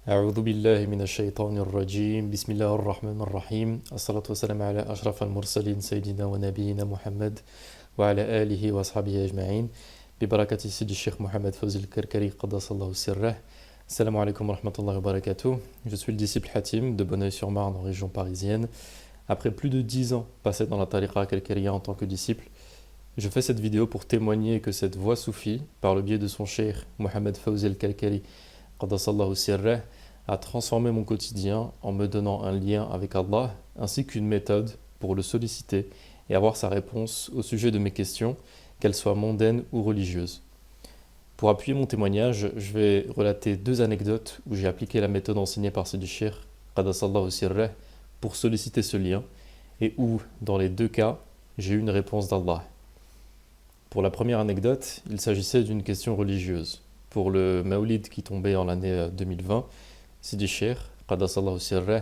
أعوذ بالله من الشيطان الرجيم بسم الله الرحمن الرحيم الصلاة والسلام على أشرف المرسلين سيدنا ونبينا محمد وعلى آله وأصحابه أجمعين ببركة سيدي الشيخ محمد فوزي الكركري قدس الله سره. Salam alaikum wa rahmatullahi wa barakatuh. Je suis le disciple Hatim de Bonneuil-sur-Marne en région parisienne. Après plus de 10 ans passés dans la tariqa al-Kalkariya en tant que disciple, je fais cette vidéo pour témoigner que cette voie soufie, par le biais de son cheikh Mohamed Fawzi al-Kalkari qaddasallahu sirrah, a transformé mon quotidien en me donnant un lien avec Allah ainsi qu'une méthode pour le solliciter et avoir sa réponse au sujet de mes questions, qu'elles soient mondaines ou religieuses. Pour appuyer mon témoignage, je vais relater 2 anecdotes où j'ai appliqué la méthode enseignée par Sidi Cheikh qaddasallahu sirrah pour solliciter ce lien et où, dans les 2 cas, j'ai eu une réponse d'Allah. Pour la première anecdote, il s'agissait d'une question religieuse. Pour le Maoulid qui tombait en l'année 2020, Sidi Cheikh qaddasallahu sirrah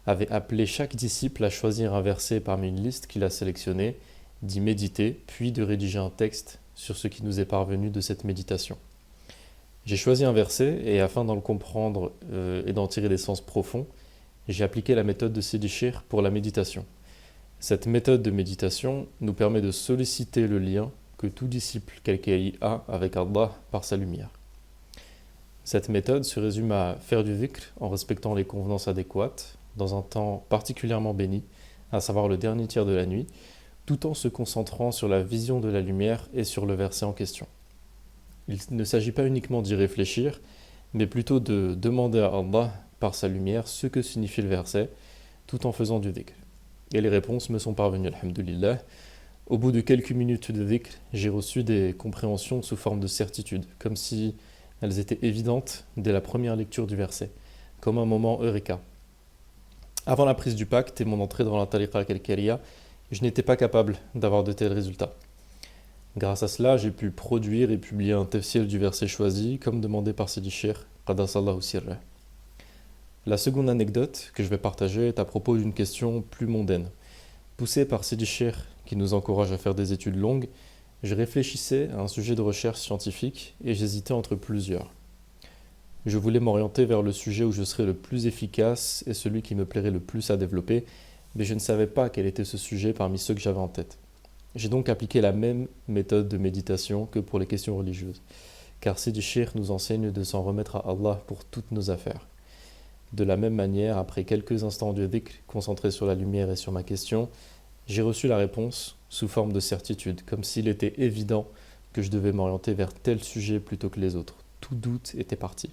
avait appelé chaque disciple à choisir un verset parmi une liste qu'il a sélectionnée, d'y méditer, puis de rédiger un texte sur ce qui nous est parvenu de cette méditation. J'ai choisi un verset et afin d'en le comprendre et d'en tirer des sens profonds, j'ai appliqué la méthode de Sidi Cheikh pour la méditation. Cette méthode de méditation nous permet de solliciter le lien que tout disciple kalkari a avec Allah par sa lumière. Cette méthode se résume à faire du dhikr en respectant les convenances adéquates, dans un temps particulièrement béni, à savoir le dernier tiers de la nuit, tout en se concentrant sur la vision de la lumière et sur le verset en question. Il ne s'agit pas uniquement d'y réfléchir, mais plutôt de demander à Allah, par sa lumière, ce que signifie le verset, tout en faisant du dhikr. Et les réponses me sont parvenues, alhamdulillah. Au bout de quelques minutes de dhikr, j'ai reçu des compréhensions sous forme de certitude, comme si elles étaient évidentes dès la première lecture du verset, comme un moment eureka. Avant la prise du pacte et mon entrée dans la tariqa al-Kalkariya, je n'étais pas capable d'avoir de tels résultats. Grâce à cela, j'ai pu produire et publier un tafsir du verset choisi, comme demandé par Sidi Cheikh qaddasallahu sirrah. La seconde anecdote que je vais partager est à propos d'une question plus mondaine. Poussé par Sidi Cheikh, qui nous encourage à faire des études longues, je réfléchissais à un sujet de recherche scientifique et j'hésitais entre plusieurs. Je voulais m'orienter vers le sujet où je serais le plus efficace et celui qui me plairait le plus à développer, mais je ne savais pas quel était ce sujet parmi ceux que j'avais en tête. J'ai donc appliqué la même méthode de méditation que pour les questions religieuses, car Sidi Cheikh nous enseigne de s'en remettre à Allah pour toutes nos affaires. De la même manière, après quelques instants de dhikr concentrés sur la lumière et sur ma question, j'ai reçu la réponse sous forme de certitude, comme s'il était évident que je devais m'orienter vers tel sujet plutôt que les autres. Tout doute était parti.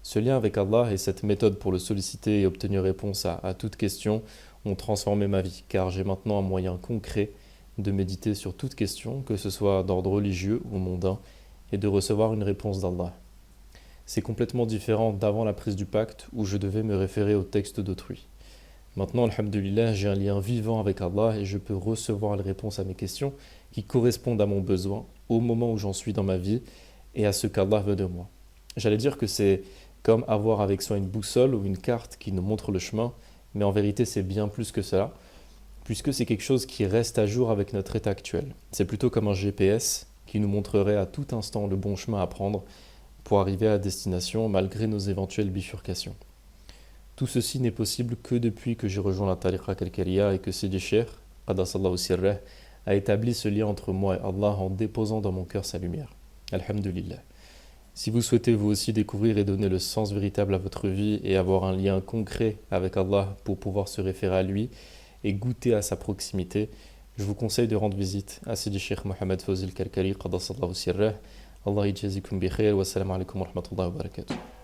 Ce lien avec Allah et cette méthode pour le solliciter et obtenir réponse à toute question ont transformé ma vie, car j'ai maintenant un moyen concret de méditer sur toute question, que ce soit d'ordre religieux ou mondain, et de recevoir une réponse d'Allah. C'est complètement différent d'avant la prise du pacte, où je devais me référer au texte d'autrui. Maintenant, alhamdulillah, j'ai un lien vivant avec Allah et je peux recevoir les réponses à mes questions qui correspondent à mon besoin, au moment où j'en suis dans ma vie et à ce qu'Allah veut de moi. J'allais dire que c'est comme avoir avec soi une boussole ou une carte qui nous montre le chemin, mais en vérité c'est bien plus que cela, puisque c'est quelque chose qui reste à jour avec notre état actuel. C'est plutôt comme un GPS qui nous montrerait à tout instant le bon chemin à prendre pour arriver à la destination malgré nos éventuelles bifurcations. Tout ceci n'est possible que depuis que j'ai rejoint la tariqa al-Kalkariya et que Sidi Cheikh qaddasallahu sirrah a établi ce lien entre moi et Allah en déposant dans mon cœur sa lumière. Alhamdulillah. Si vous souhaitez vous aussi découvrir et donner le sens véritable à votre vie et avoir un lien concret avec Allah pour pouvoir se référer à lui et goûter à sa proximité, je vous conseille de rendre visite à Sidi Cheikh Mohamed Fawzi al-Kalkari qaddasallahu sirrah. Allah yajzikum bi khair wa assalamu alaikum wa rahmatullahi wa barakatuh.